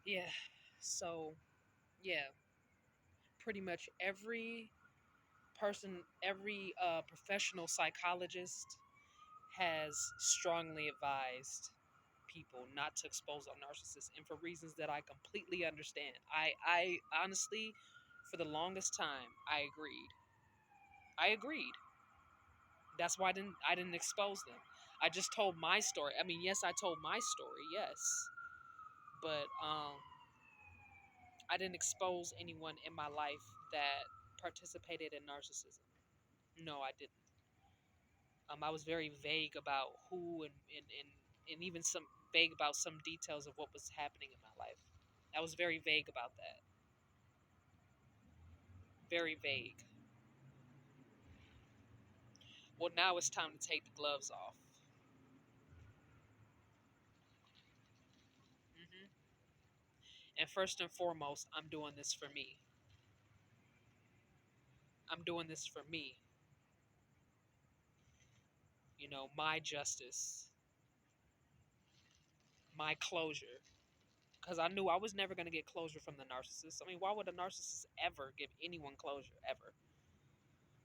Yeah. So, yeah, pretty much every person, every professional psychologist has strongly advised people not to expose a narcissist, and for reasons that I completely understand. I honestly, for the longest time, I agreed. I agreed. That's why I didn't expose them. I just told my story. I mean, yes, I told my story, yes, but I didn't expose anyone in my life that participated in narcissism. No, I didn't. I was very vague about who and even some vague about some details of what was happening in my life. I was very vague about that. Very vague. Well, now it's time to take the gloves off. hmm And first and foremost, I'm doing this for me. I'm doing this for me. My justice, my closure. Because I knew I was never going to get closure from the narcissist. I mean, why would a narcissist ever give anyone closure, ever?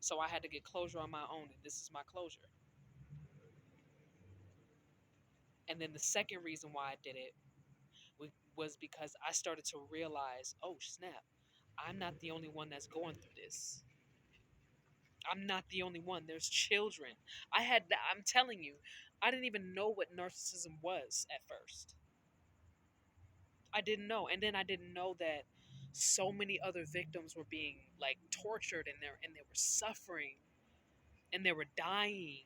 So I had to get closure on my own, and this is my closure. And then the second reason why I did it was because I started to realize, oh snap, I'm not the only one that's going through this. I'm not the only one. There's children. I'm telling you, I didn't even know what narcissism was at first. I didn't know. And then I didn't know that so many other victims were being like tortured and they were suffering and they were dying.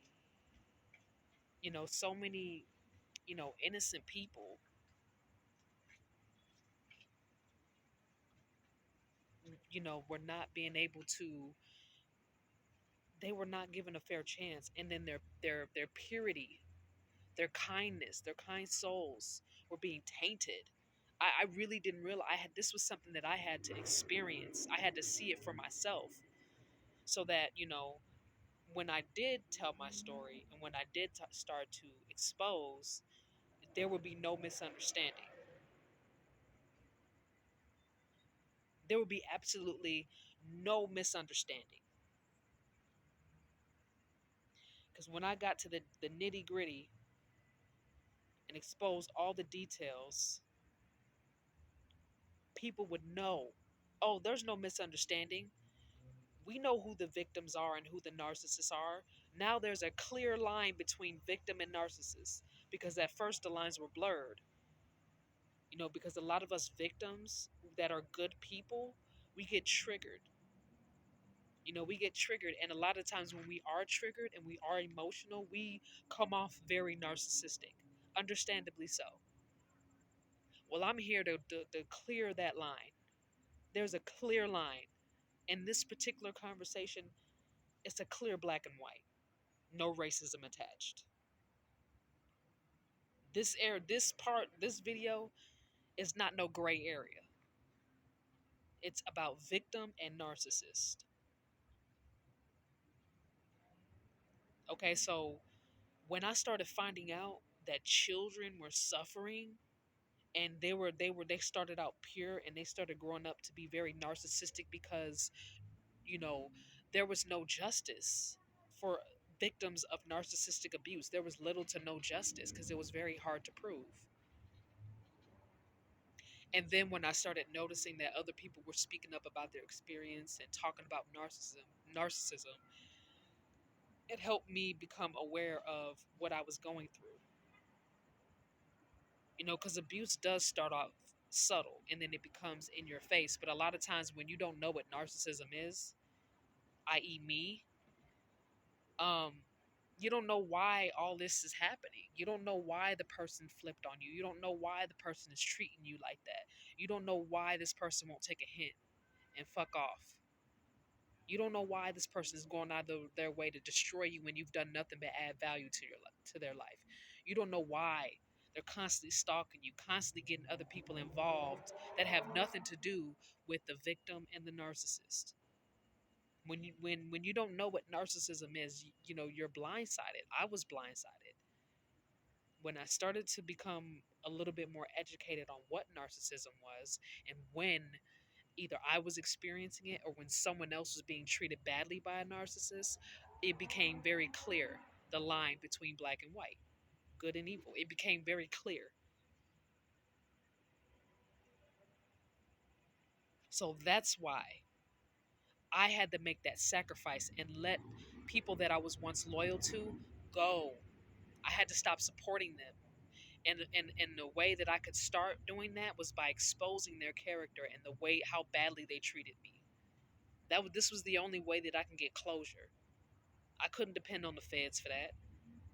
So many, innocent people, were not being able to they were not given a fair chance, and then their purity, their kindness, their kind souls were being tainted. I really didn't realize this was something that I had to experience. I had to see it for myself, so that when I did tell my story and when I did start to expose, there would be no misunderstanding. There would be absolutely no misunderstanding. Because when I got to the nitty gritty and exposed all the details, people would know, oh, there's no misunderstanding. We know who the victims are and who the narcissists are. Now there's a clear line between victim and narcissist, because at first the lines were blurred. Because a lot of us victims that are good people, we get triggered. We get triggered, and a lot of times when we are triggered and we are emotional, we come off very narcissistic, understandably so. Well, I'm here to clear that line. There's a clear line. In this particular conversation, it's a clear black and white. No racism attached. This video is not no gray area. It's about victim and narcissist. Okay, so when I started finding out that children were suffering, and they started out pure and they started growing up to be very narcissistic, because you know there was no justice for victims of narcissistic abuse. There was little to no justice because it was very hard to prove. And then when I started noticing that other people were speaking up about their experience and talking about narcissism, it helped me become aware of what I was going through. Because abuse does start off subtle and then it becomes in your face. But a lot of times when you don't know what narcissism is, i.e., me, um, you don't know why all this is happening. You don't know why the person flipped on you. You don't know why the person is treating you like that. You don't know why this person won't take a hint and fuck off. You don't know why this person is going out of their way to destroy you when you've done nothing but add value to their life. You don't know why they're constantly stalking you, constantly getting other people involved that have nothing to do with the victim and the narcissist. When you don't know what narcissism is, you're blindsided. I was blindsided when I started to become a little bit more educated on what narcissism was and when either I was experiencing it or when someone else was being treated badly by a narcissist, it became very clear the line between black and white, good and evil. It became very clear. So that's why I had to make that sacrifice and let people that I was once loyal to go. I had to stop supporting them. And the way that I could start doing that was by exposing their character and the way how badly they treated me. This was the only way that I can get closure. I couldn't depend on the feds for that.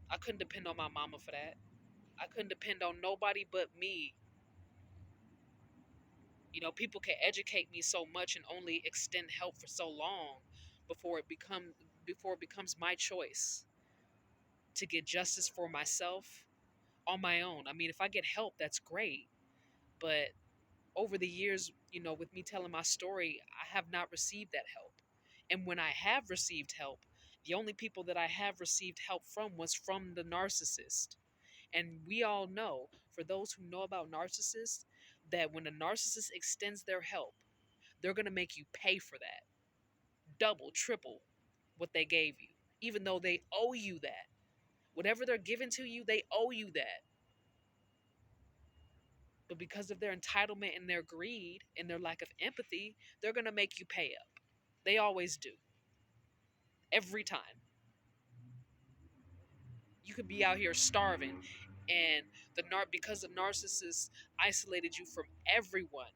I couldn't depend on my mama for that. I couldn't depend on nobody but me. People can educate me so much and only extend help for so long before it becomes my choice to get justice for myself on my own. I mean, if I get help, that's great. But over the years, with me telling my story, I have not received that help. And when I have received help, the only people that I have received help from was from the narcissist. And we all know, for those who know about narcissists, that when a narcissist extends their help, they're going to make you pay for that. Double, triple what they gave you, even though they owe you that. Whatever they're giving to you, they owe you that. But because of their entitlement and their greed and their lack of empathy, they're going to make you pay up. They always do. Every time. You could be out here starving and because the narcissist isolated you from everyone,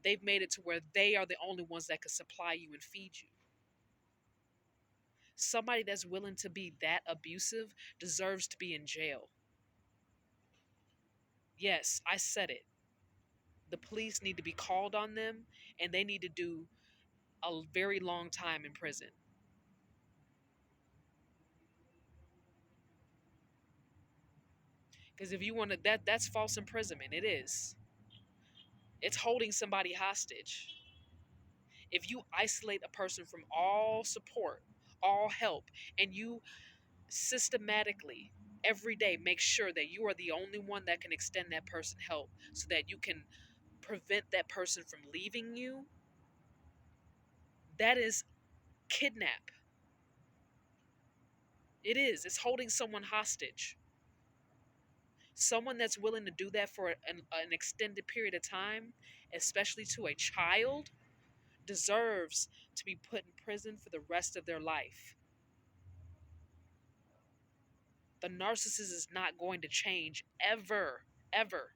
they've made it to where they are the only ones that can supply you and feed you. Somebody that's willing to be that abusive deserves to be in jail. Yes, I said it. The police need to be called on them and they need to do a very long time in prison. Because if you want to, that's false imprisonment. It is. It's holding somebody hostage. If you isolate a person from all support, all help, and you systematically every day make sure that you are the only one that can extend that person help so that you can prevent that person from leaving you, that is kidnap. It is. It's holding someone hostage. Someone that's willing to do that for an extended period of time, especially to a child, deserves to be put in prison for the rest of their life. The narcissist is not going to change ever, ever.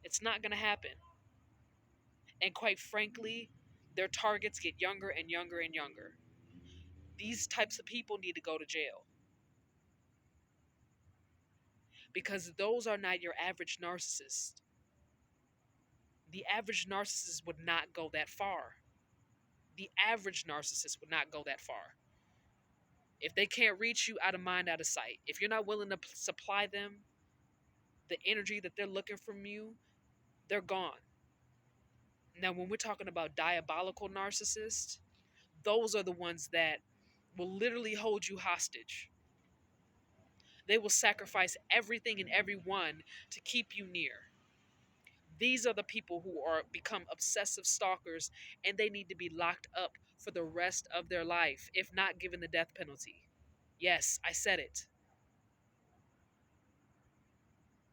It's not going to happen. And quite frankly, their targets get younger and younger and younger. These types of people need to go to jail because those are not your average narcissist. The average narcissist would not go that far. The average narcissist would not go that far. If they can't reach you, out of mind, out of sight. If you're not willing to supply them the energy that they're looking from you, they're gone. Now, when we're talking about diabolical narcissists, those are the ones that will literally hold you hostage. They will sacrifice everything and everyone to keep you near. These are the people who are become obsessive stalkers and they need to be locked up for the rest of their life, if not given the death penalty. Yes, I said it.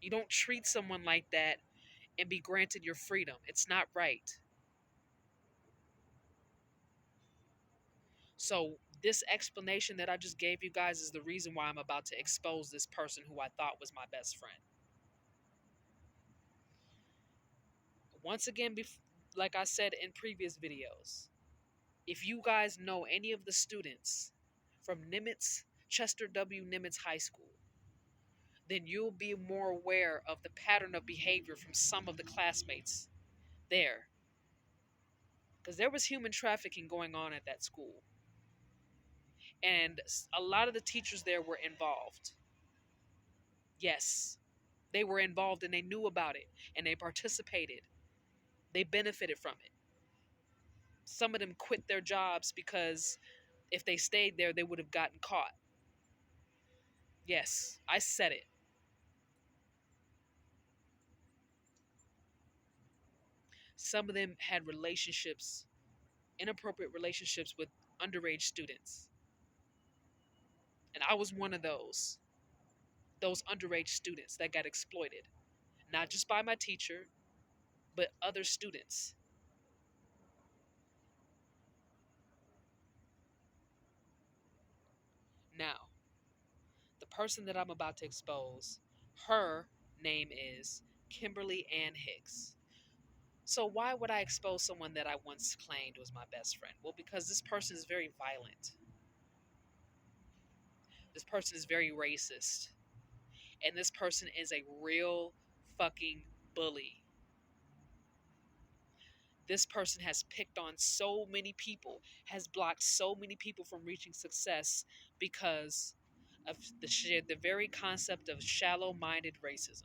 You don't treat someone like that and be granted your freedom. It's not right. So, this explanation that I just gave you guys is the reason why I'm about to expose this person who I thought was my best friend. Once again, like I said in previous videos, if you guys know any of the students from Chester W. Nimitz High School, then you'll be more aware of the pattern of behavior from some of the classmates there. Because there was human trafficking going on at that school. And a lot of the teachers there were involved. Yes, they were involved and they knew about it and they participated. They benefited from it. Some of them quit their jobs because if they stayed there, they would have gotten caught. Yes, I said it. Some of them had relationships, inappropriate relationships with underage students. And I was one of those underage students that got exploited, not just by my teacher, but other students. Now, the person that I'm about to expose, her name is Kimberly Ann Hicks. So, why would I expose someone that I once claimed was my best friend? Well, because this person is very violent. This person is very racist. And this person is a real fucking bully. This person has picked on so many people, has blocked so many people from reaching success because of the very concept of shallow minded racism.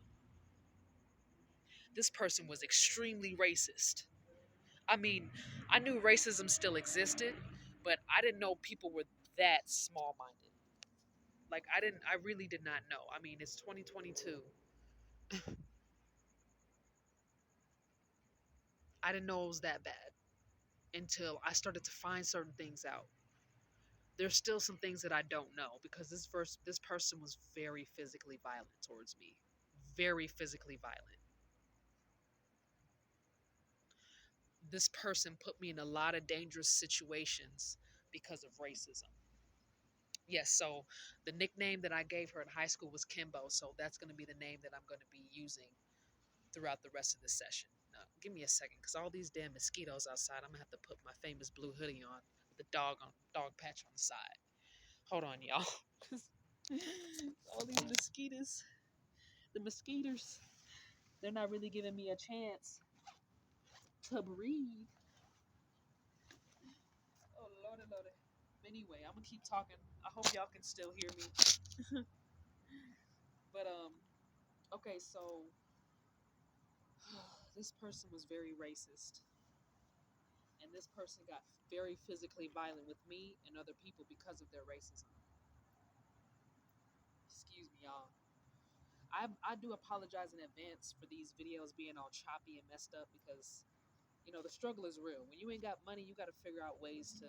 This person was extremely racist. I mean, I knew racism still existed, but I didn't know people were that small minded. Like, I really did not know. I mean, it's 2022. I didn't know it was that bad until I started to find certain things out. There's still some things that I don't know because this person was very physically violent towards me. Very physically violent. This person put me in a lot of dangerous situations because of racism. Yes, so the nickname that I gave her in high school was Kimbo, so that's going to be the name that I'm going to be using throughout the rest of the session. Now, give me a second, because all these damn mosquitoes outside, I'm going to have to put my famous blue hoodie on with the dog patch on the side. Hold on, y'all. All these the mosquitoes, they're not really giving me a chance to breathe. Oh, lordy, lordy. Anyway, I'm going to keep talking. I hope y'all can still hear me. But, okay, so this person was very racist. And this person got very physically violent with me and other people because of their racism. Excuse me, y'all. I do apologize in advance for these videos being all choppy and messed up because the struggle is real. When you ain't got money, you got to figure out ways to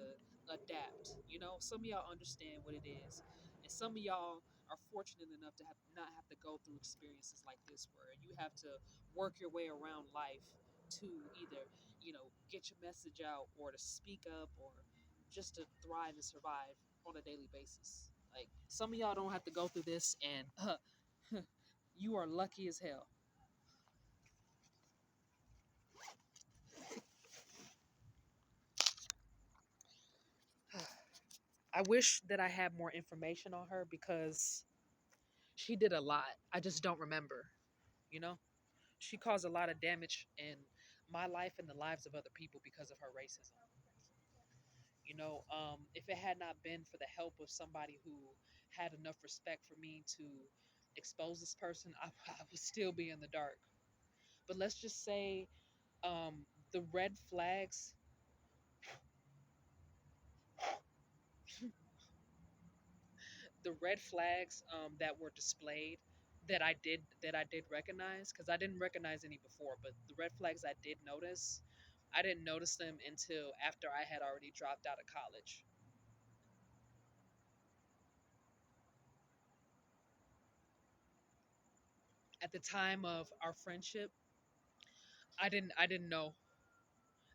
adapt. Some of y'all understand what it is, and some of y'all are fortunate enough to not have to go through experiences like this where you have to work your way around life to either get your message out or to speak up or just to thrive and survive on a daily basis. Like some of y'all don't have to go through this, and you are lucky as hell. I wish that I had more information on her because she did a lot. I just don't remember, you know? She caused a lot of damage in my life and the lives of other people because of her racism. If it had not been for the help of somebody who had enough respect for me to expose this person, I would still be in the dark. But let's just say the red flags that were displayed that I did recognize, because I didn't recognize any before, but the red flags I did notice, I didn't notice them until after I had already dropped out of college. At the time of our friendship, I didn't know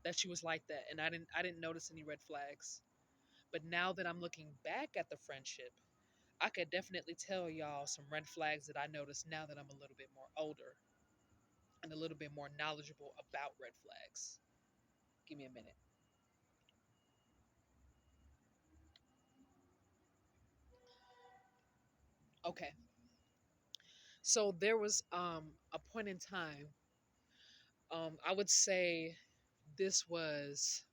that she was like that, and I didn't notice any red flags. But now that I'm looking back at the friendship, I could definitely tell y'all some red flags that I noticed now that I'm a little bit more older and a little bit more knowledgeable about red flags. Give me a minute. Okay. So there was a point in time, I would say this was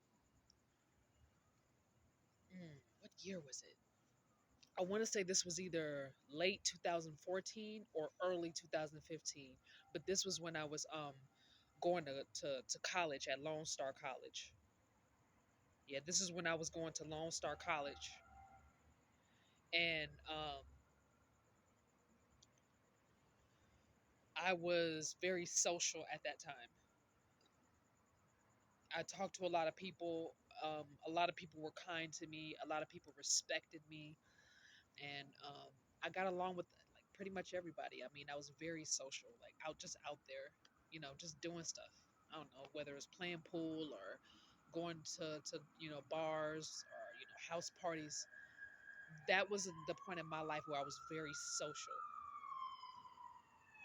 what year was it? I want to say this was either late 2014 or early 2015, but this was when I was going to college at Lone Star College. Yeah, this is when I was going to Lone Star College, and I was very social at that time. I talked to a lot of people. A lot of people were kind to me. A lot of people respected me, and I got along with like pretty much everybody. I mean, I was very social, like out there, just doing stuff. I don't know whether it's playing pool or going to bars or house parties. That was the point in my life where I was very social,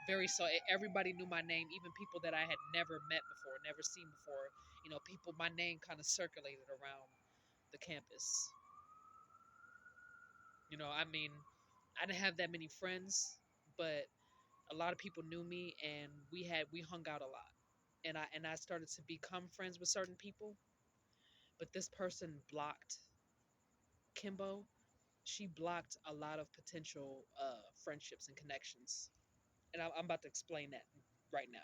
very so. Everybody knew my name, even people that I had never met before, never seen before. People, my name kind of circulated around the campus. I mean, I didn't have that many friends, but a lot of people knew me, and we hung out a lot. And I started to become friends with certain people, but this person blocked Kimbo. She blocked a lot of potential friendships and connections, and I'm about to explain that right now.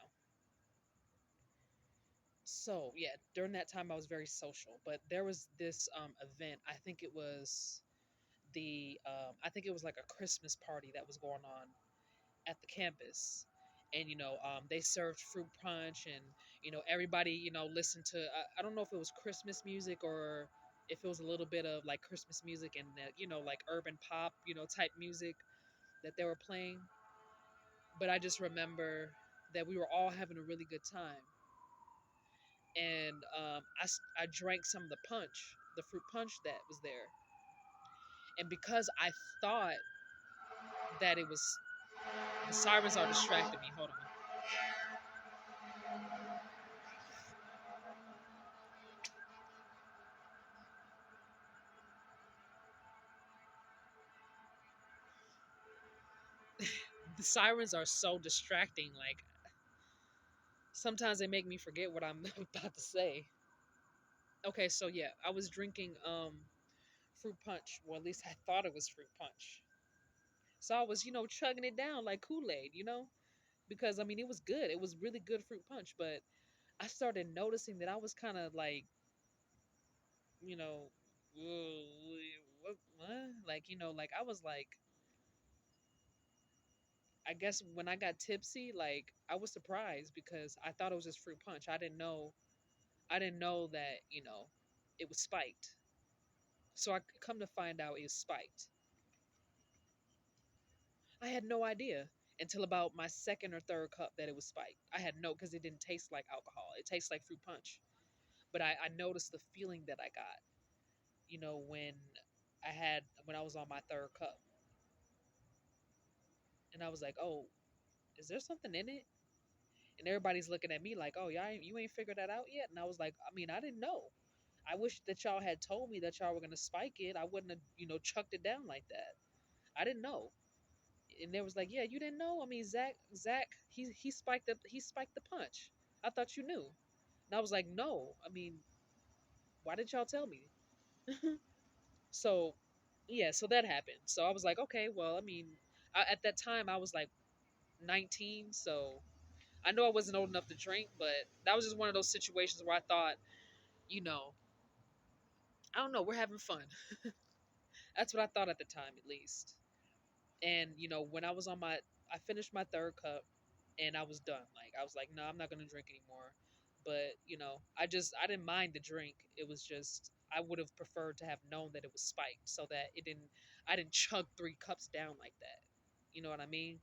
So yeah, during that time I was very social, but there was this event. I think it was like a Christmas party that was going on at the campus, and they served fruit punch, and everybody listened to, I don't know if it was Christmas music or if it was a little bit of like Christmas music and like urban pop type music that they were playing. But I just remember that we were all having a really good time, and I drank some of the fruit punch that was there, and because I thought that it was, the sirens are distracting me. Hold on. The sirens are so distracting. Like, sometimes they make me forget what I'm about to say. Okay, so yeah, I was drinking fruit punch. Well, at least I thought it was fruit punch. So I was, chugging it down like Kool-Aid, because I mean it was good. It was really good fruit punch, but I started noticing that I was kind of like, you know, what? Like, like I was like, I guess when I got tipsy, like I was surprised because I thought it was just fruit punch. I didn't know that, it was spiked. So I come to find out it's spiked. I had no idea until about my second or third cup that it was spiked. I had no, because it didn't taste like alcohol. It tastes like fruit punch. But I noticed the feeling that I got, when when I was on my third cup. And I was like, oh, is there something in it? And everybody's looking at me like, oh, you ain't figured that out yet? And I was like, I mean, I didn't know. I wish that y'all had told me that y'all were gonna spike it. I wouldn't have, chucked it down like that. I didn't know. And they was like, yeah, you didn't know. I mean, Zach, he spiked the punch. I thought you knew. And I was like, no. I mean, why did y'all tell me? So, yeah, so that happened. So I was like, okay, well, I mean, at that time I was like 19, so I know I wasn't old enough to drink, but that was just one of those situations where I thought, you know, I don't know, we're having fun. That's what I thought at the time, at least. And when I finished my third cup, and I was done. Like I was like, no, I'm not gonna drink anymore. But I didn't mind the drink. It was just I would have preferred to have known that it was spiked, so that I didn't chug 3 cups down like that. You know what I mean?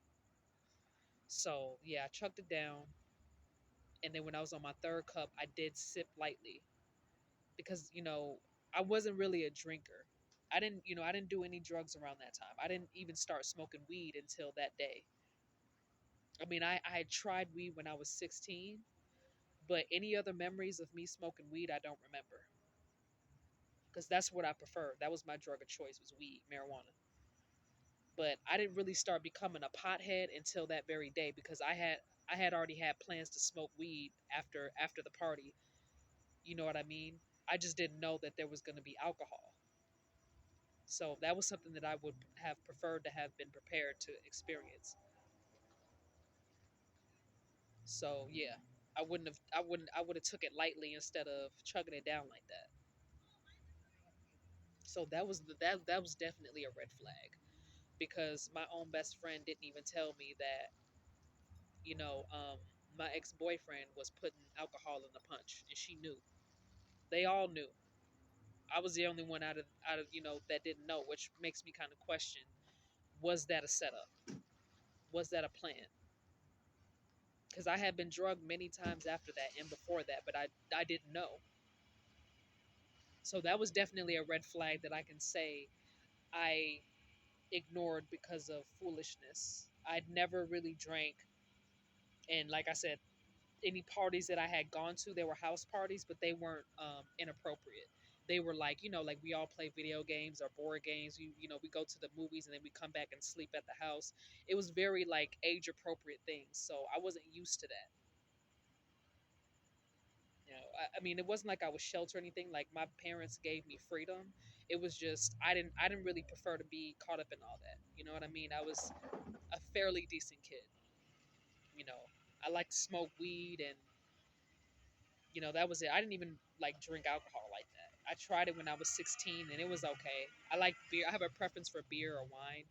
So yeah, I chugged it down, and then when I was on my third cup, I did sip lightly because I wasn't really a drinker. I didn't do any drugs around that time. I didn't even start smoking weed until that day. I mean, I had tried weed when I was 16, but any other memories of me smoking weed, I don't remember because that's what I preferred. That was my drug of choice, was weed, marijuana. But I didn't really start becoming a pothead until that very day because I had already had plans to smoke weed after the party. You know what I mean? I just didn't know that there was going to be alcohol. So that was something that I would have preferred to have been prepared to experience. So yeah, I would have took it lightly instead of chugging it down like that. So that was definitely a red flag because my own best friend didn't even tell me that you know um, my ex boyfriend was putting alcohol in the punch, and she knew. They all knew. I was the only one out of that didn't know, which makes me kind of question: was that a setup? Was that a plan? Because I had been drugged many times after that and before that, but I didn't know. So that was definitely a red flag that I can say I ignored because of foolishness. I'd never really drank, and like I said, any parties that I had gone to, they were house parties, but they weren't inappropriate. They were like, like we all play video games or board games. We go to the movies and then we come back and sleep at the house. It was very like age appropriate things, so I wasn't used to that. I mean, it wasn't like I was sheltered or anything. Like my parents gave me freedom. It was just I didn't really prefer to be caught up in all that. You know what I mean? I was a fairly decent kid. You know, I liked to smoke weed and that was it. I didn't even like drink alcohol like that. I tried it when I was 16 and it was okay. I like beer. I have a preference for beer or wine,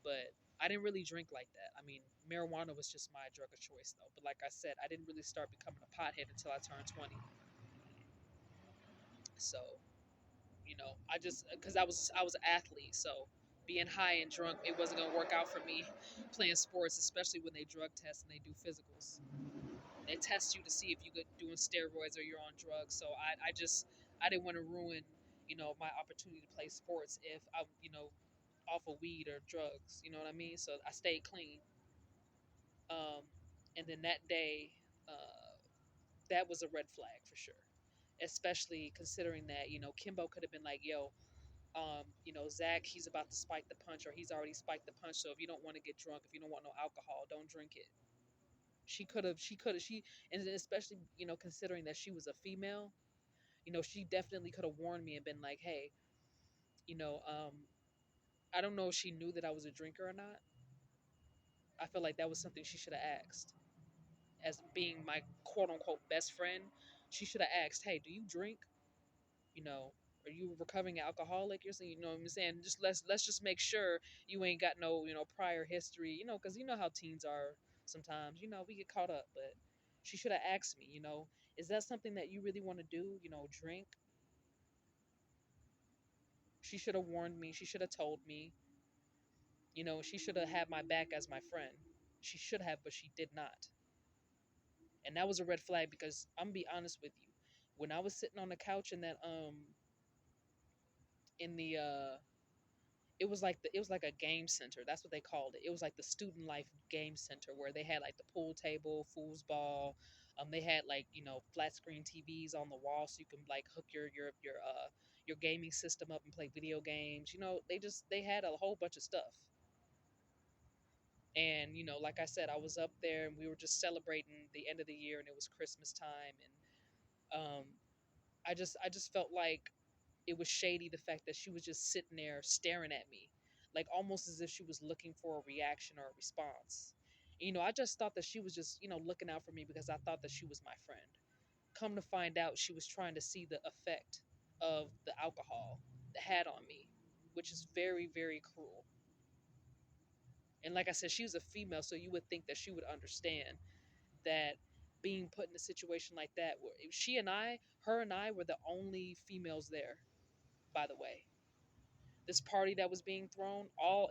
but I didn't really drink like that. I mean, marijuana was just my drug of choice though. But like I said, I didn't really start becoming a pothead until I turned 20. So, I just cuz I was an athlete, so being high and drunk, it wasn't going to work out for me playing sports, especially when they drug test and they do physicals. They test you to see if you are doing steroids or you're on drugs. So I didn't want to ruin my opportunity to play sports if I off of weed or drugs. You know what I mean? So I stayed clean. Um, and then that day, that was a red flag for sure. Especially considering that Kimbo could have been like, "Yo, Zach, he's about to spike the punch, or he's already spiked the punch. So if you don't want to get drunk, if you don't want no alcohol, don't drink it." And especially considering that she was a female, she definitely could have warned me and been like, hey, you know um I don't know if she knew that I was a drinker or not. I feel like that was something she should have asked. As being my quote unquote best friend, she should have asked, hey, do you drink? you know are you a recovering alcoholic? You're saying, what I'm saying, just let's just make sure you ain't got no prior history, because how teens are sometimes. We get caught up. But she should have asked me, is that something that you really want to do, drink? She should have warned me. She should have told me. She should have had my back as my friend. She should have, but she did not. And that was a red flag because I'm gonna be honest with you. When I was sitting on the couch in that in the it was like a game center. That's what they called it. It was like the student life game center where they had like the pool table, foosball. They had like flat screen TVs on the wall so you can like hook your gaming system up and play video games. They had a whole bunch of stuff. And like I said, I was up there and we were just celebrating the end of the year and it was Christmas time. And I just felt like it was shady, the fact that she was just sitting there staring at me, like almost as if she was looking for a reaction or a response. I just thought that she was just looking out for me because I thought that she was my friend. Come to find out, she was trying to see the effect of the alcohol had on me, which is very, very cruel. And like I said, she was a female, so you would think that she would understand that being put in a situation like that, where her and I were the only females there, by the way. This party that was being thrown,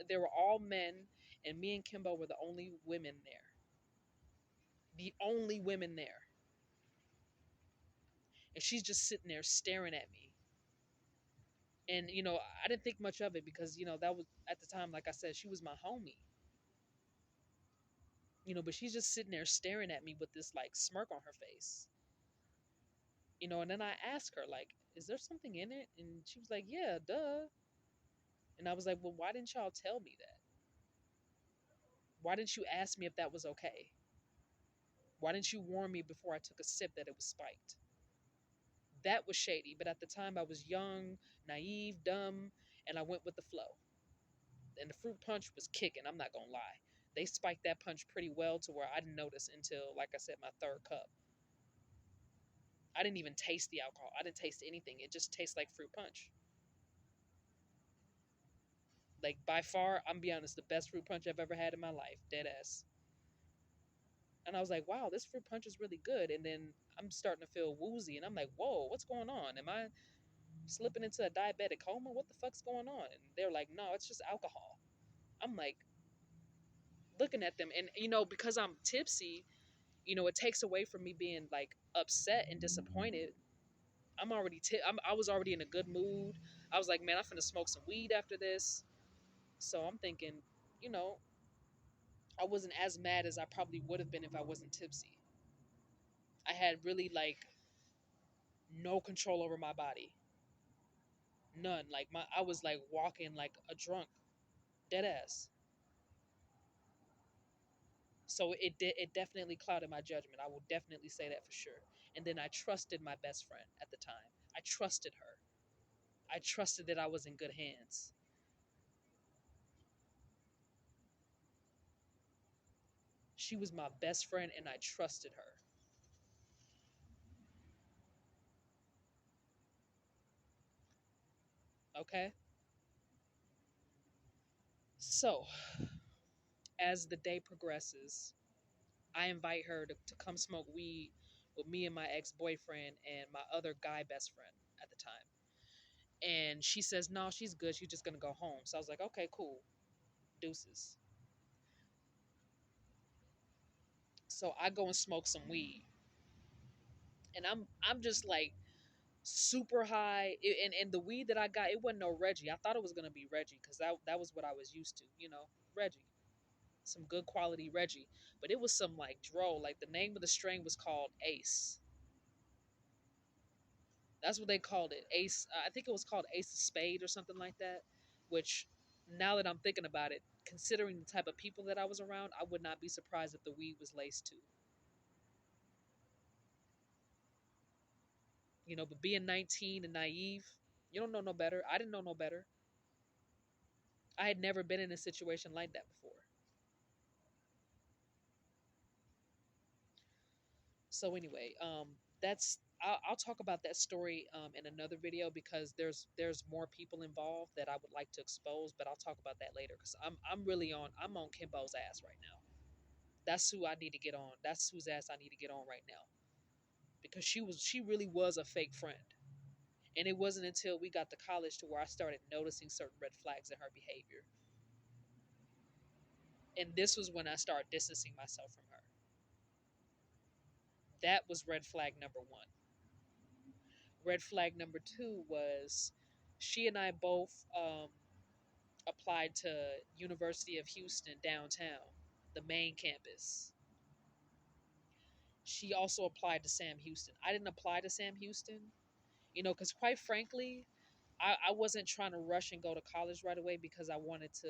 they were all men, and me and Kimbo were the only women there. The only women there. And she's just sitting there staring at me. And I didn't think much of it because that was at the time, like I said, she was my homie. But she's just sitting there staring at me with this like smirk on her face. And then I asked her, like, is there something in it? And she was like, yeah, duh. And I was like, well, why didn't y'all tell me that? Why didn't you ask me if that was okay? Why didn't you warn me before I took a sip that it was spiked? That was shady. But at the time, I was young, naive, dumb, and I went with the flow. And the fruit punch was kicking, I'm not going to lie. They spiked that punch pretty well to where I didn't notice until, like I said, my third cup. I didn't even taste the alcohol. I didn't taste anything. It just tastes like fruit punch. Like by far, I'm be honest, the best fruit punch I've ever had in my life, dead ass. And I was like, wow, this fruit punch is really good. And then I'm starting to feel woozy, and I'm like, whoa, what's going on? Am I slipping into a diabetic coma? What the fuck's going on? And they're like, no, it's just alcohol. I'm like looking at them, and because I'm tipsy, it takes away from me being like upset and disappointed. I was already in a good mood. I was like, man, I'm finna smoke some weed after this. So I'm thinking, you know, I wasn't as mad as I probably would have been if I wasn't tipsy. I had really like no control over my body. None. Like I was like walking like a drunk, dead ass. So it definitely clouded my judgment. I will definitely say that for sure. And then I trusted my best friend at the time. I trusted her. I trusted that I was in good hands. She was my best friend and I trusted her. Okay? So, as the day progresses, I invite her to come smoke weed with me and my ex boyfriend and my other guy best friend at the time. And she says, no, she's good. She's just going to go home. So I was like, okay, cool. Deuces. So I go and smoke some weed. And I'm just like super high. And the weed that I got, it wasn't no Reggie. I thought it was going to be Reggie because that was what I was used to, Reggie. Some good quality Reggie. But it was some like dro. Like the name of the strain was called Ace. That's what they called it. Ace. I think it was called Ace of Spade or something like that. Which, now that I'm thinking about it, considering the type of people that I was around, I would not be surprised if the weed was laced too. But being 19 and naive, you don't know no better. I didn't know no better. I had never been in a situation like that before. So anyway, that's I'll talk about that story in another video because there's more people involved that I would like to expose, but I'll talk about that later because I'm on Kimbo's ass right now. That's who I need to get on. That's whose ass I need to get on right now because she really was a fake friend, and it wasn't until we got to college to where I started noticing certain red flags in her behavior, and this was when I started distancing myself from her. That was red flag number one. Red flag number two was she and I both applied to University of Houston downtown, the main campus. She also applied to Sam Houston. I didn't apply to Sam Houston, because quite frankly, I wasn't trying to rush and go to college right away because I wanted to,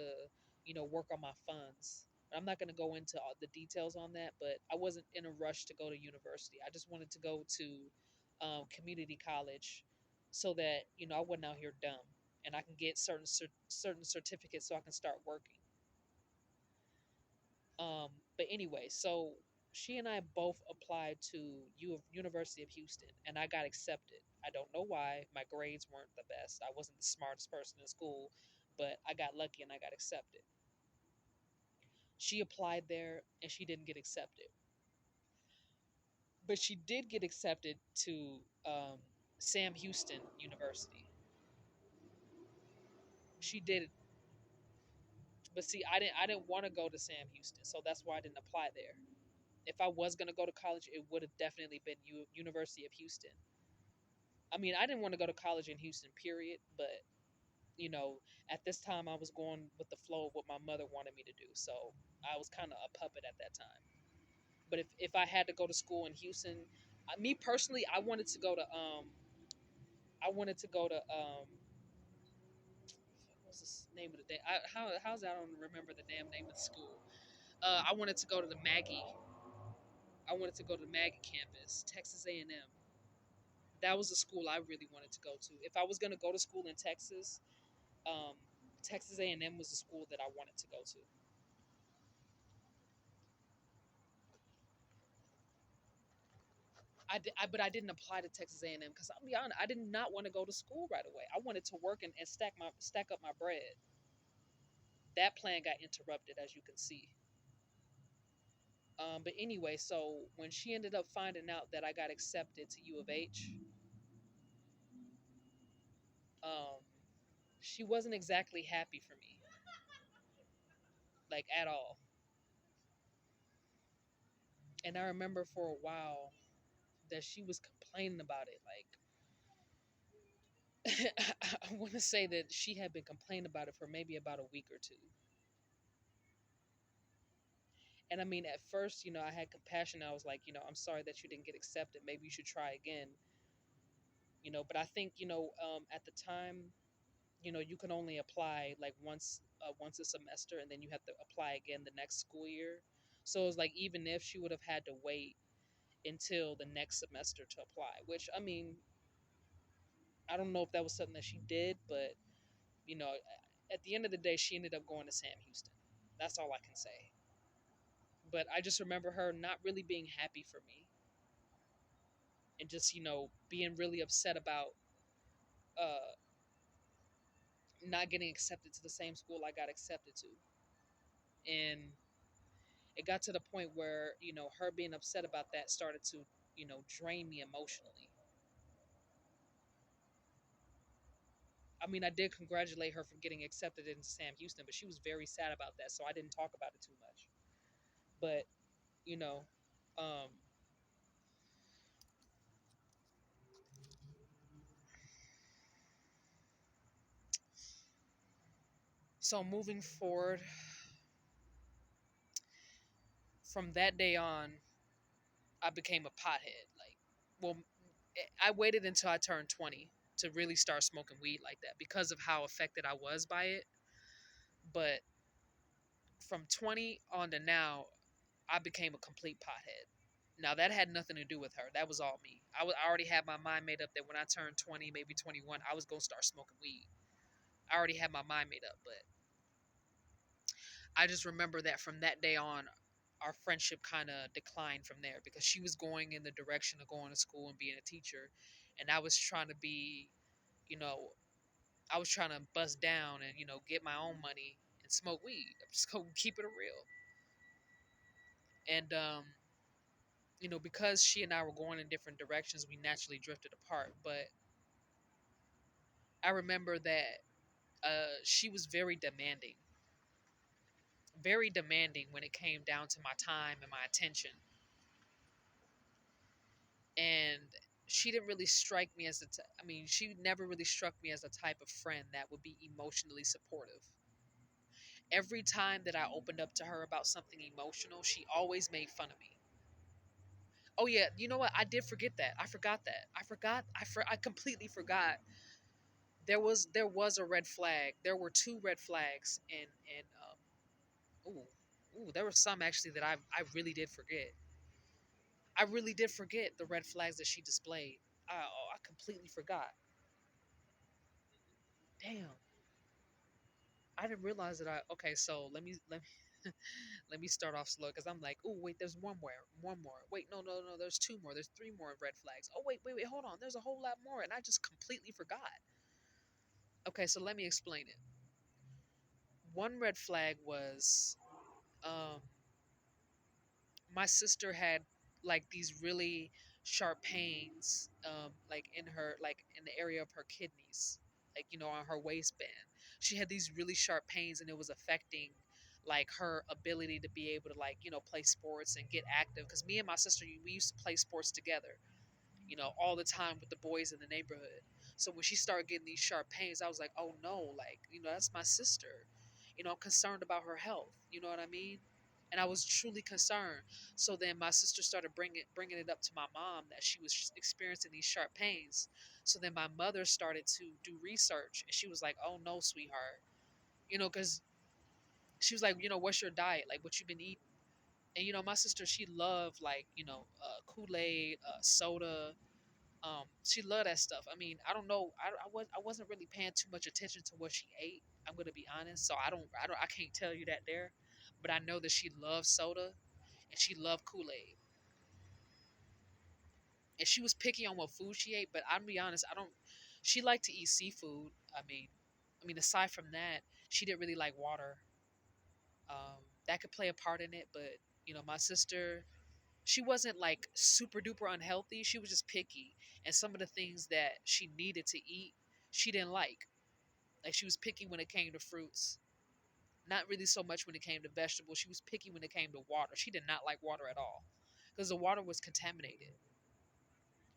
work on my funds. I'm not going to go into all the details on that, but I wasn't in a rush to go to university. I just wanted to go to community college so that, I wasn't out here dumb and I can get certain certificates so I can start working. But anyway, so she and I both applied to University of Houston, and I got accepted. I don't know why. My grades weren't the best. I wasn't the smartest person in school, but I got lucky and I got accepted. She applied there and she didn't get accepted, but she did get accepted to Sam Houston University. She did, but see, I didn't want to go to Sam Houston, so that's why I didn't apply there. If I was going to go to college, it would have definitely been University of Houston. I mean, I didn't want to go to college in Houston, period. But you know, at this time, I was going with the flow of what my mother wanted me to do. So I was kind of a puppet at that time. But if I had to go to school in Houston, me personally, I wanted to go to what's the name of the day? How's I don't remember the damn name of the school. I wanted to go to the Maggie. I wanted to go to the Maggie campus, Texas A&M. That was the school I really wanted to go to. If I was going to go to school in Texas, um, Texas A&M was the school that I wanted to go to. But I didn't apply to Texas A&M because I'll be honest, I did not want to go to school right away. I wanted to work and stack up my bread. That plan got interrupted, as you can see. But anyway, so when she ended up finding out that I got accepted to U of H, um, she wasn't exactly happy for me, like at all. And I remember for a while that she was complaining about it. Like, I want to say that she had been complaining about it for maybe about a week or two. And I mean, at first, I had compassion. I was like, I'm sorry that you didn't get accepted. Maybe you should try again. But I think, at the time, you can only apply like once a semester, and then you have to apply again the next school year. So it was like, even if she would have had to wait until the next semester to apply, which I mean, I don't know if that was something that she did, but you know, at the end of the day, she ended up going to Sam Houston. That's all I can say. But I just remember her not really being happy for me, and just being really upset about uh not getting accepted to the same school I got accepted to. And it got to the point where her being upset about that started to drain me emotionally. I mean, I did congratulate her for getting accepted into Sam Houston, but she was very sad about that, so I didn't talk about it too much. But you know um so moving forward, from that day on, I became a pothead. Like, well, I waited until I turned 20 to really start smoking weed like that because of how affected I was by it. But from 20 on to now, I became a complete pothead. Now, that had nothing to do with her. That was all me. I already had my mind made up that when I turned 20, maybe 21, I was going to start smoking weed. I already had my mind made up. But I just remember that from that day on, our friendship kind of declined from there because she was going in the direction of going to school and being a teacher. And I was trying to be, you know, I was trying to bust down and, get my own money and smoke weed. I'm just going to keep it real. And, because she and I were going in different directions, we naturally drifted apart. But I remember that she was very demanding when it came down to my time and my attention. And she didn't really strike me as I mean, she never really struck me as a type of friend that would be emotionally supportive. Every time that I opened up to her about something emotional, she always made fun of me. Oh yeah, you know what? I did forget that. I forgot that. I completely forgot. There was a red flag. There were two red flags, ooh, there were some actually that I really did forget. I really did forget the red flags that she displayed. I completely forgot. Damn, I didn't realize that. Okay, so let me let me start off slow because I'm like, oh wait, there's one more. Wait, no, no, no, there's two more. There's three more red flags. Oh wait, hold on. There's a whole lot more, and I just completely forgot. Okay, so let me explain it. One red flag was, um, my sister had like these really sharp pains, like in the area of her kidneys, like on her waistband. She had these really sharp pains, and it was affecting like her ability to be able to like play sports and get active. Because me and my sister, we used to play sports together, all the time with the boys in the neighborhood. So when she started getting these sharp pains, I was like, oh no, like that's my sister. I'm concerned about her health. You know what I mean? And I was truly concerned. So then my sister started bringing it up to my mom that she was experiencing these sharp pains. So then my mother started to do research, and she was like, "Oh no, sweetheart," because she was like, "What's your diet? Like, what you've been eating?" And my sister, she loved like Kool Aid, soda. She loved that stuff. I mean, I don't know. I wasn't really paying too much attention to what she ate. I'm gonna be honest. So I can't tell you that there, but I know that she loved soda and she loved Kool Aid. And she was picky on what food she ate. But I'll be honest, I don't. She liked to eat seafood. I mean, aside from that, she didn't really like water. That could play a part in it, but My sister, she wasn't like super duper unhealthy. She was just picky, and some of the things that she needed to eat, she didn't like. Like she was picky when it came to fruits. Not really so much when it came to vegetables. She was picky when it came to water. She did not like water at all because the water was contaminated.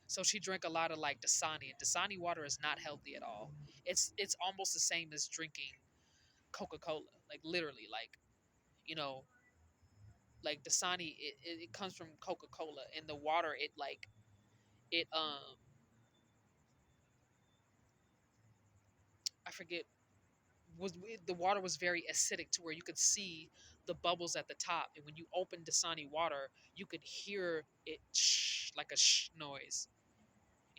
So she drank a lot of like Dasani, and Dasani water is not healthy at all. It's almost the same as drinking Coca-Cola. Like literally, you know, like Dasani, it comes from Coca-Cola, and the water, it I forget, the water was very acidic to where you could see the bubbles at the top, and when you open Dasani water, you could hear it like a noise.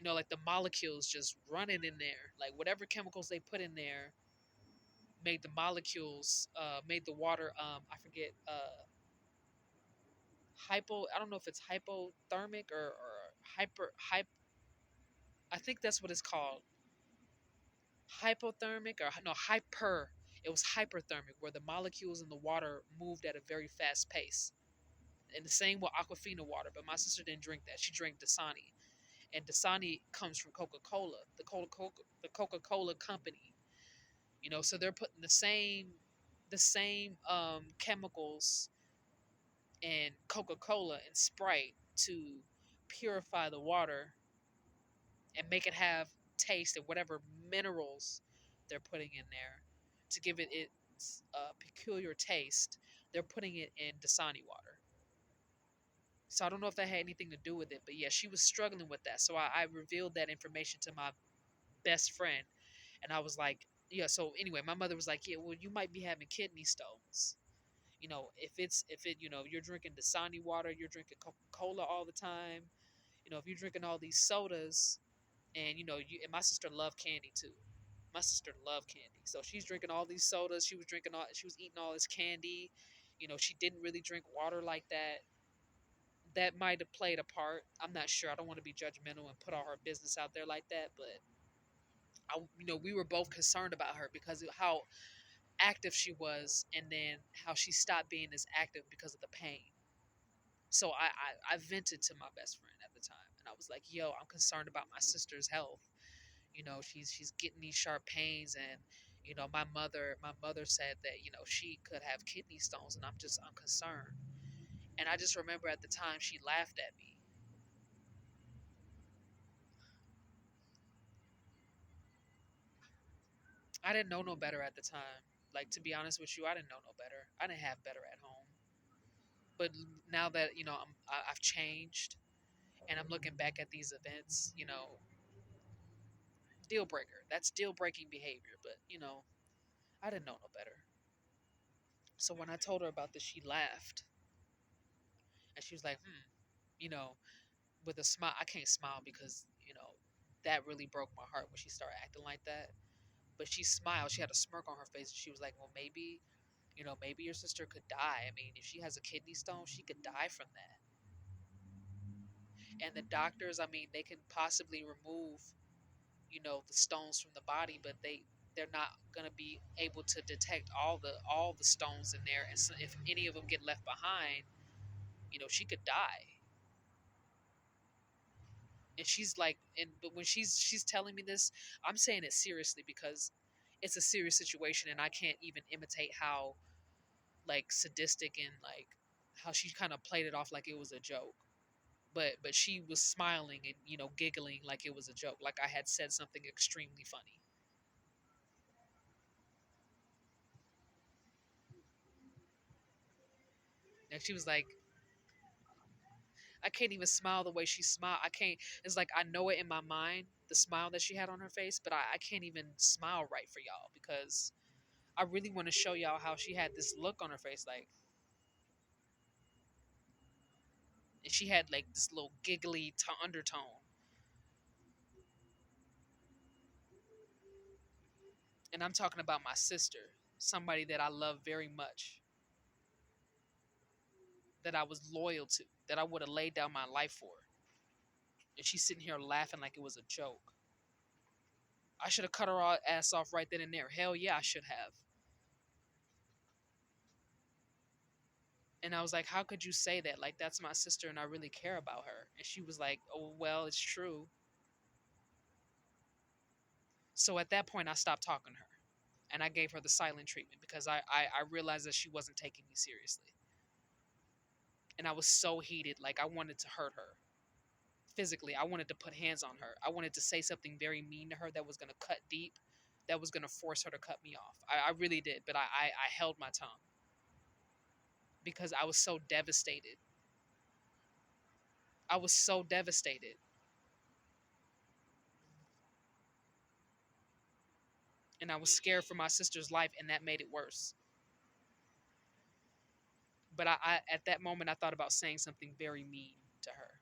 Like the molecules just running in there, like whatever chemicals they put in there made the molecules, made the water, I forget, hypo. I don't know if it's hypothermic or hyper. I think that's what it's called, hypothermic, or no, hyper. It was hyperthermic, where the molecules in the water moved at a very fast pace. And the same with Aquafina water, but my sister didn't drink that. She drank Dasani, and Dasani comes from Coca-Cola, the Coca-Cola company. So they're putting the same chemicals in Coca-Cola and Sprite to purify the water and make it have taste and whatever minerals they're putting in there to give it its peculiar taste. They're putting it in Dasani water. So I don't know if that had anything to do with it, but yeah, she was struggling with that. So I revealed that information to my best friend, and I was like, yeah. So anyway, my mother was like, yeah, well, you might be having kidney stones. If you're drinking Dasani water, you're drinking Coca Cola all the time. If you're drinking all these sodas, and and my sister loved candy too. My sister loved candy, so she's drinking all these sodas. She was eating all this candy. She didn't really drink water like that. That might have played a part. I'm not sure. I don't want to be judgmental and put all her business out there like that, but we were both concerned about her because of how active she was, and then how she stopped being as active because of the pain. So I vented to my best friend at the time, and I was like, "Yo, I'm concerned about my sister's health. She's getting these sharp pains, and my mother said that she could have kidney stones, and I'm concerned." And I just remember at the time she laughed at me. I didn't know no better at the time. Like, to be honest with you, I didn't know no better. I didn't have better at home. But now that I've changed, and I'm looking back at these events, deal breaker. That's deal breaking behavior. But I didn't know no better. So when I told her about this, she laughed, and she was like, "Hmm," you know, with a smile. I can't smile because that really broke my heart when she started acting like that. But she smiled. She had a smirk on her face. She was like, "Well, maybe your sister could die. I mean, if she has a kidney stone, she could die from that." And the doctors, I mean, they can possibly remove, the stones from the body, but they're not gonna be able to detect all the stones in there. And so if any of them get left behind, she could die. And she's like, but when she's telling me this, I'm saying it seriously because it's a serious situation, and I can't even imitate how like sadistic and like how she kind of played it off like it was a joke. But she was smiling and giggling like it was a joke, like I had said something extremely funny. And she was like, I can't even smile the way she smiled. I can't. It's like I know it in my mind, the smile that she had on her face, but I can't even smile right for y'all because I really want to show y'all how she had this look on her face, like, and she had like this little giggly undertone. And I'm talking about my sister, somebody that I love very much, that I was loyal to, that I would have laid down my life for. And she's sitting here laughing like it was a joke. I should have cut her ass off right then and there. Hell yeah, I should have. And I was like, how could you say that? Like, that's my sister and I really care about her. And she was like, oh, well, it's true. So at that point, I stopped talking to her and I gave her the silent treatment because I realized that she wasn't taking me seriously. And I was so heated. Like, I wanted to hurt her physically. I wanted to put hands on her. I wanted to say something very mean to her that was going to cut deep, that was going to force her to cut me off. I really did. But I held my tongue because I was so devastated. I was so devastated. And I was scared for my sister's life, and that made it worse. But I at that moment, I thought about saying something very mean to her.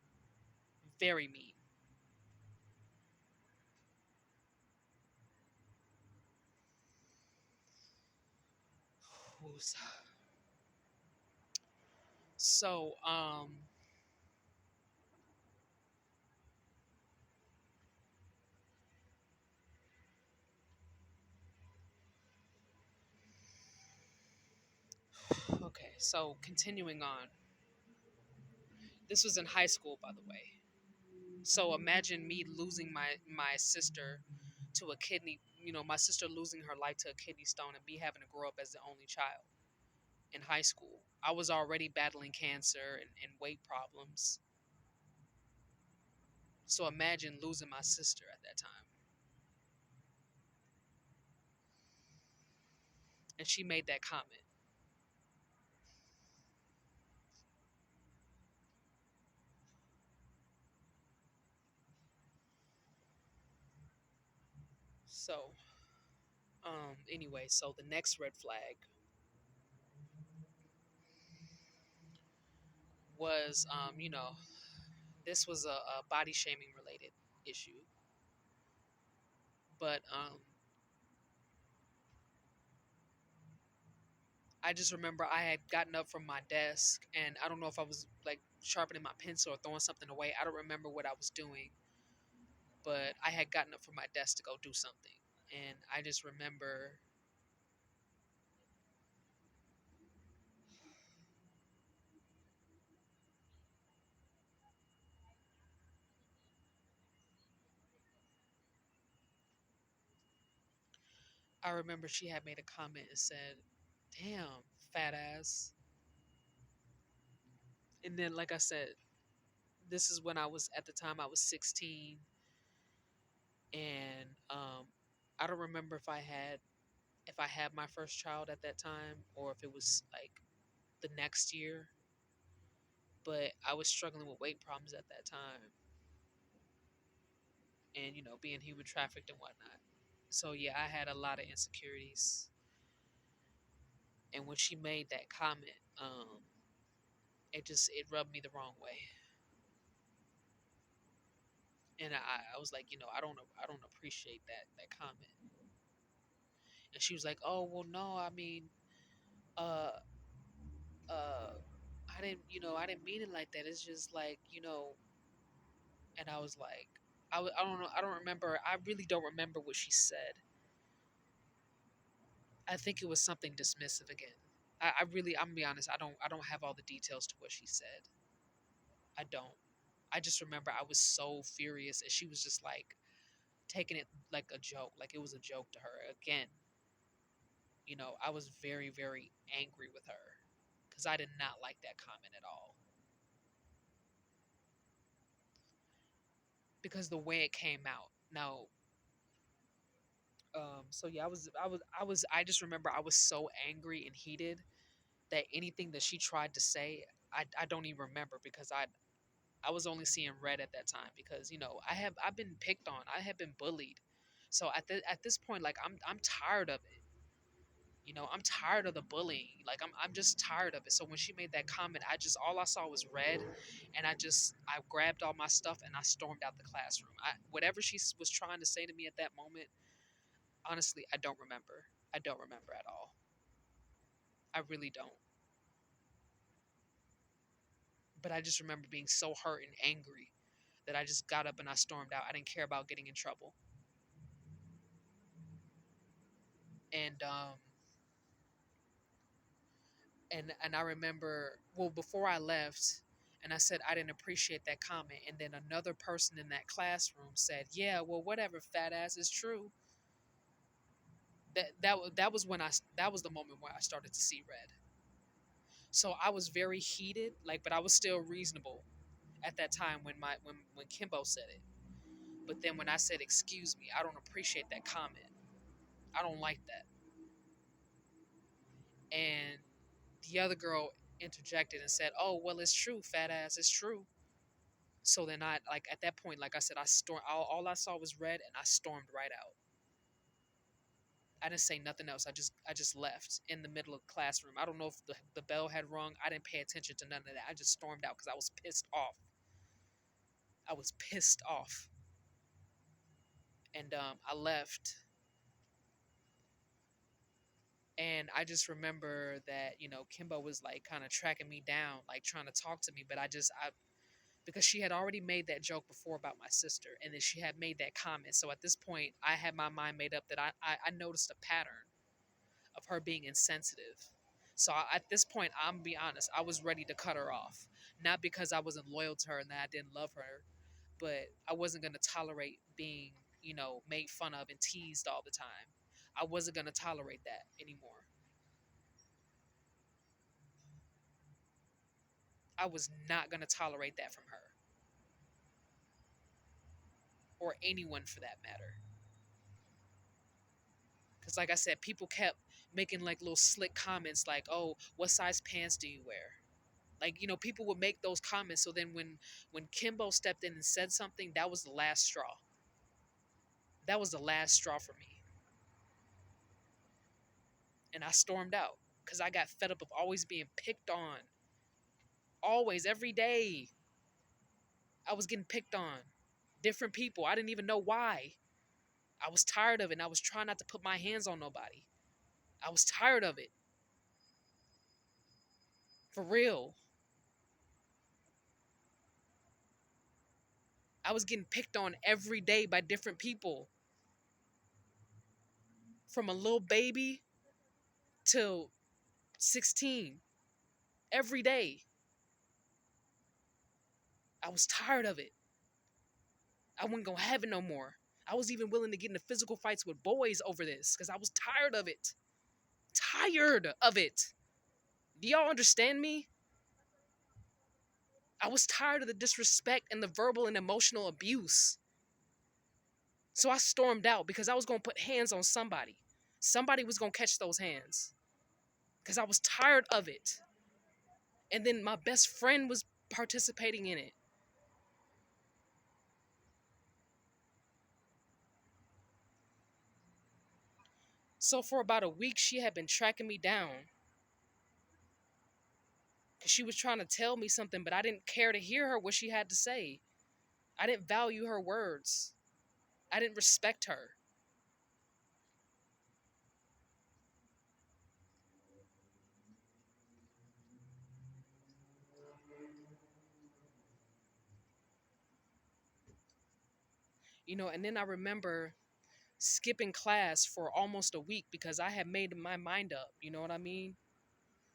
Very mean. So, okay. So, continuing on. This was in high school, by the way. So imagine me losing my sister to a kidney, my sister losing her life to a kidney stone and me having to grow up as the only child in high school. I was already battling cancer and weight problems. So imagine losing my sister at that time. And she made that comment. So, anyway, so the next red flag was, this was a body shaming related issue. But I just remember I had gotten up from my desk and I don't know if I was like sharpening my pencil or throwing something away. I don't remember what I was doing, but I had gotten up from my desk to go do something. And I remember she had made a comment and said, "Damn, fat ass." And then like I said, this is when I was at the time I was 16 and I don't remember if I had my first child at that time or if it was like the next year, but I was struggling with weight problems at that time and being human trafficked and whatnot. So yeah, I had a lot of insecurities, and when she made that comment, it rubbed me the wrong way, and I was like, I don't appreciate that comment. And she was like, oh well, no, I mean, uh, uh, I didn't mean it like that. It's just like and I was like, I don't know, I don't remember. I really don't remember what she said. I think it was something dismissive again. I'm gonna be honest. I don't have all the details to what she said. I don't. I just remember I was so furious, and she was just like taking it like a joke, like it was a joke to her. Again, I was very very angry with her because I did not like that comment at all. Because the way it came out. Now, so yeah, I just remember I was so angry and heated that anything that she tried to say, I don't even remember because I was only seeing red at that time because I've been picked on. I have been bullied. So at this point, like I'm tired of it. I'm tired of the bullying. Like I'm just tired of it. So when she made that comment, all I saw was red, and I grabbed all my stuff and I stormed out the classroom. Whatever she was trying to say to me at that moment, honestly, I don't remember. I don't remember at all. I really don't. But I just remember being so hurt and angry that I just got up and I stormed out. I didn't care about getting in trouble. And And I remember, well, before I left, and I said I didn't appreciate that comment, and then another person in that classroom said, "Yeah, well, whatever, fat ass, is true." That was when that was the moment where I started to see red. So I was very heated, like, but I was still reasonable at that time when Kimbo said it. But then when I said, "Excuse me, I don't appreciate that comment. I don't like that," and the other girl interjected and said, "Oh, well, it's true, fat ass, it's true." So then I, like, at that point, like I said, I stormed. All I saw was red, and I stormed right out. I didn't say nothing else. I just left in the middle of the classroom. I don't know if the bell had rung. I didn't pay attention to none of that. I just stormed out because I was pissed off. I was pissed off, and I left. And I just remember that, Kimbo was like kind of tracking me down, like trying to talk to me, but I because she had already made that joke before about my sister, and then she had made that comment. So at this point, I had my mind made up that I noticed a pattern of her being insensitive. So at this point, I'm gonna be honest, I was ready to cut her off. Not because I wasn't loyal to her and that I didn't love her, but I wasn't gonna tolerate being, made fun of and teased all the time. I wasn't gonna tolerate that anymore. I was not gonna tolerate that from her or anyone for that matter. Because, like I said, people kept making like little slick comments like, "Oh, what size pants do you wear?" Like, people would make those comments. So then when Kimbo stepped in and said something, that was the last straw. That was the last straw for me. And I stormed out because I got fed up of always being picked on. Always, every day, I was getting picked on. Different people. I didn't even know why. I was tired of it, and I was trying not to put my hands on nobody. I was tired of it. For real. I was getting picked on every day by different people. From a little baby till 16. Every day. I was tired of it. I wasn't gonna have it no more. I was even willing to get into physical fights with boys over this because I was tired of it. Tired of it. Do y'all understand me? I was tired of the disrespect and the verbal and emotional abuse. So I stormed out because I was gonna put hands on somebody. Somebody was gonna catch those hands because I was tired of it. And then my best friend was participating in it. So for about a week, she had been tracking me down because she was trying to tell me something, but I didn't care to hear her what she had to say. I didn't value her words. I didn't respect her. And then I remember skipping class for almost a week because I had made my mind up. You know what I mean?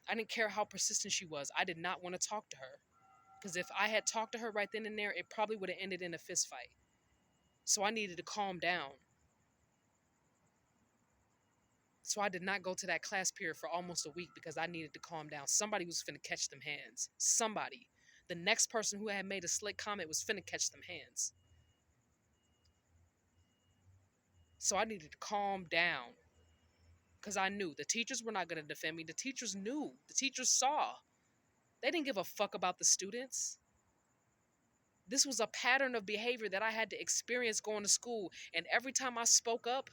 I didn't care how persistent she was. I did not want to talk to her. Because if I had talked to her right then and there, it probably would have ended in a fist fight. So I needed to calm down. So I did not go to that class period for almost a week because I needed to calm down. Somebody was finna catch them hands. Somebody. The next person who had made a slick comment was finna catch them hands. So I needed to calm down because I knew the teachers were not going to defend me. The teachers knew. The teachers saw. They didn't give a fuck about the students. This was a pattern of behavior that I had to experience going to school. And every time I spoke up,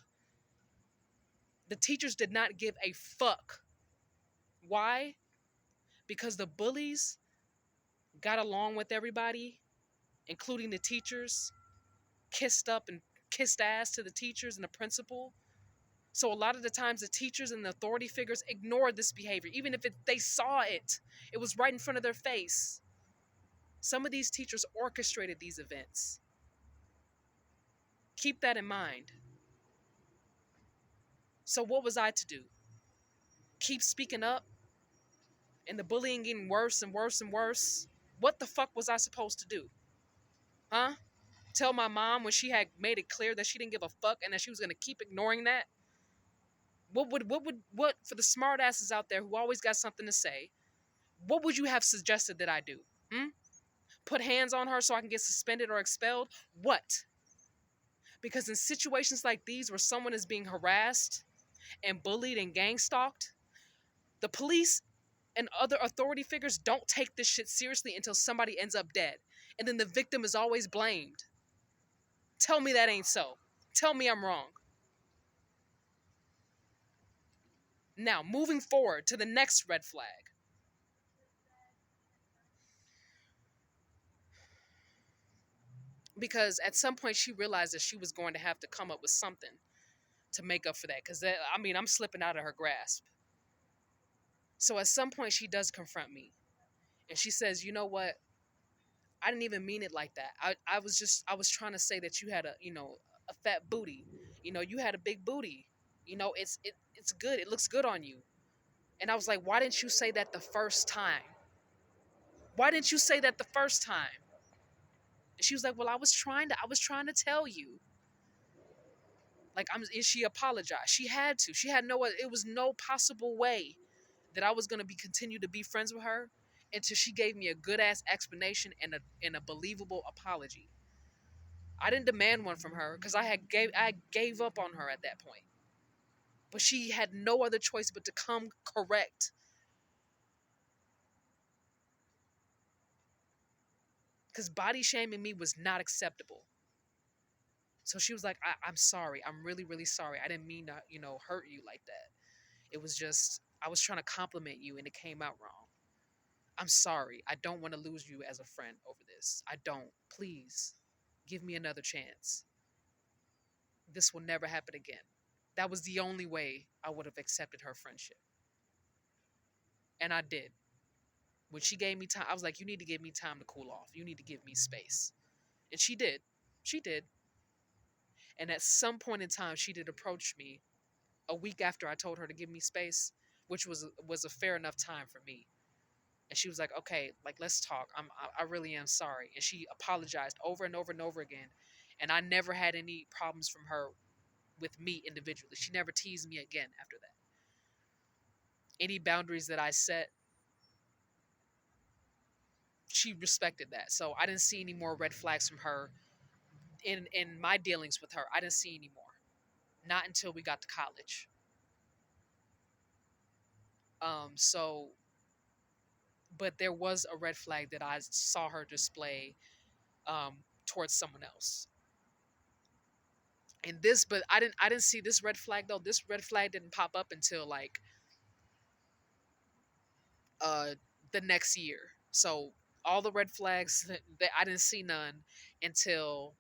the teachers did not give a fuck. Why? Because the bullies got along with everybody, including the teachers, kissed up and kissed ass to the teachers and the principal. So a lot of the times the teachers and the authority figures ignored this behavior, even if they saw it. It was right in front of their face. Some of these teachers orchestrated these events. Keep that in mind. So what was I to do? Keep speaking up? and the bullying getting worse and worse and worse. What the fuck was I supposed to do? Huh? Tell my mom when she had made it clear that she didn't give a fuck and that she was gonna keep ignoring that? What for the smart asses out there who always got something to say, what would you have suggested that I do? Hmm? Put hands on her so I can get suspended or expelled? What? Because in situations like these where someone is being harassed and bullied and gang stalked, the police and other authority figures don't take this shit seriously until somebody ends up dead. And then the victim is always blamed. Tell me that ain't so. Tell me I'm wrong. Now, moving forward to the next red flag. Because at some point she realized that she was going to have to come up with something to make up for that. Because, I mean, I'm slipping out of her grasp. So at some point she does confront me. And she says, you know what? I didn't even mean it like that. I was trying to say that you had a fat booty. You had a big booty. It's good. It looks good on you. And I was like, why didn't you say that the first time? Why didn't you say that the first time? And she was like, well, I was trying to tell you. Like, and she apologized. She had to. She had no, it was no possible way that I was going to continue to be friends with her until she gave me a good ass explanation and a believable apology. I didn't demand one from her because I gave up on her at that point. But she had no other choice but to come correct. Because body shaming me was not acceptable. So she was like, I'm sorry. I'm really, really sorry. I didn't mean to, hurt you like that. It was just, I was trying to compliment you and it came out wrong. I'm sorry. I don't want to lose you as a friend over this. I don't. Please give me another chance. This will never happen again. That was the only way I would have accepted her friendship. And I did. When she gave me time, I was like, you need to give me time to cool off. You need to give me space. And she did. She did. And at some point in time, she did approach me a week after I told her to give me space, which was a fair enough time for me. And she was like, okay, like, let's talk. I really am sorry. And she apologized over and over and over again. And I never had any problems from her with me individually. She never teased me again after that. Any boundaries that I set, she respected that. So I didn't see any more red flags from her in my dealings with her. I didn't see any more. Not until we got to college. So but there was a red flag that I saw her display towards someone else. And this, but I didn't see this red flag though. This red flag didn't pop up until like uh the next year. So all the red flags that I didn't see none until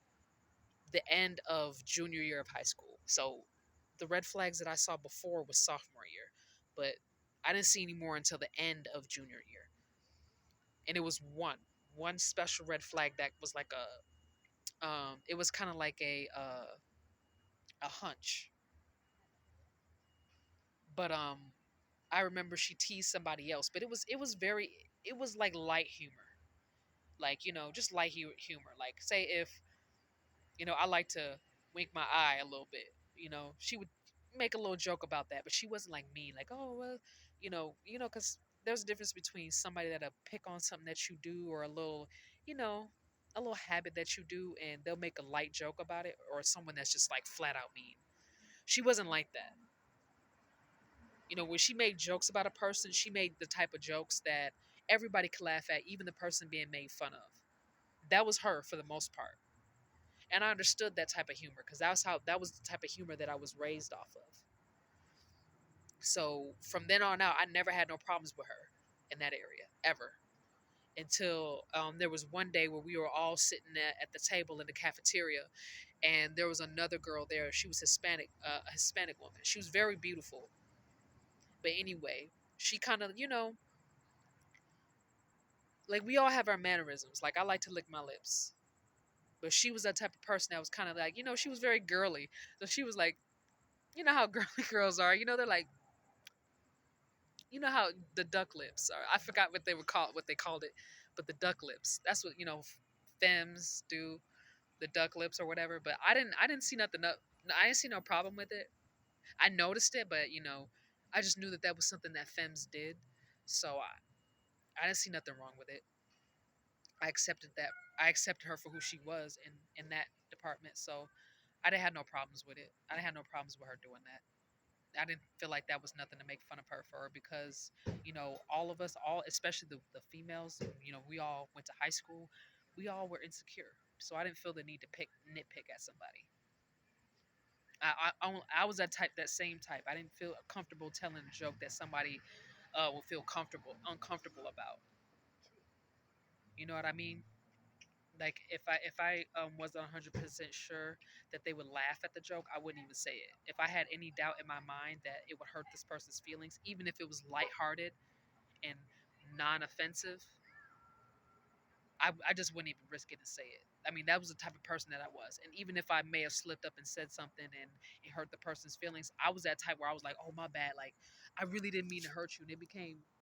the end of junior year of high school. So the red flags that I saw before was sophomore year, but I didn't see any more until the end of junior year. And it was one special red flag that was like it was kind of like a hunch. But I remember she teased somebody else, but it was like light humor. Like, just light humor. Like, say if, I like to wink my eye a little bit, she would make a little joke about that, but she wasn't like mean, like, oh, well, because there's a difference between somebody that'll pick on something that you do or you know, a little habit that you do and they'll make a light joke about it, or someone that's just like flat out mean. She wasn't like that. When she made jokes about a person, she made the type of jokes that everybody could laugh at, even the person being made fun of. That was her for the most part. And I understood that type of humor because that was the type of humor that I was raised off of. So from then on out, I never had no problems with her in that area ever. Until there was one day where we were all sitting at the table in the cafeteria, and there was another girl there. She was Hispanic, a Hispanic woman. She was very beautiful. But anyway, she kind of, like, we all have our mannerisms. Like, I like to lick my lips. But she was that type of person that was kind of like, she was very girly. So she was like, you know how girly girls are. They're like, You know how the duck lips are. I forgot what they were called, what they called it, but the duck lips. That's what femmes do, the duck lips or whatever. But I didn't see nothing up. I didn't see no problem with it. I noticed it, but I just knew that that was something that femmes did. So I didn't see nothing wrong with it. I accepted that. I accepted her for who she was in that department. So I didn't have no problems with it. I didn't have no problems with her doing that. I didn't feel like that was nothing to make fun of her for, because all of us, all especially the females, we all went to high school. We all were insecure, so I didn't feel the need to nitpick at somebody. I was that same type. I didn't feel comfortable telling a joke that somebody will feel uncomfortable about. You know what I mean? Like if I wasn't 100% sure that they would laugh at the joke, I wouldn't even say it. If I had any doubt in my mind that it would hurt this person's feelings, even if it was lighthearted and non-offensive, I just wouldn't even risk it and say it. I mean, that was the type of person that I was. And even if I may have slipped up and said something and it hurt the person's feelings, I was that type where I was like, oh, my bad. Like, I really didn't mean to hurt you. And it became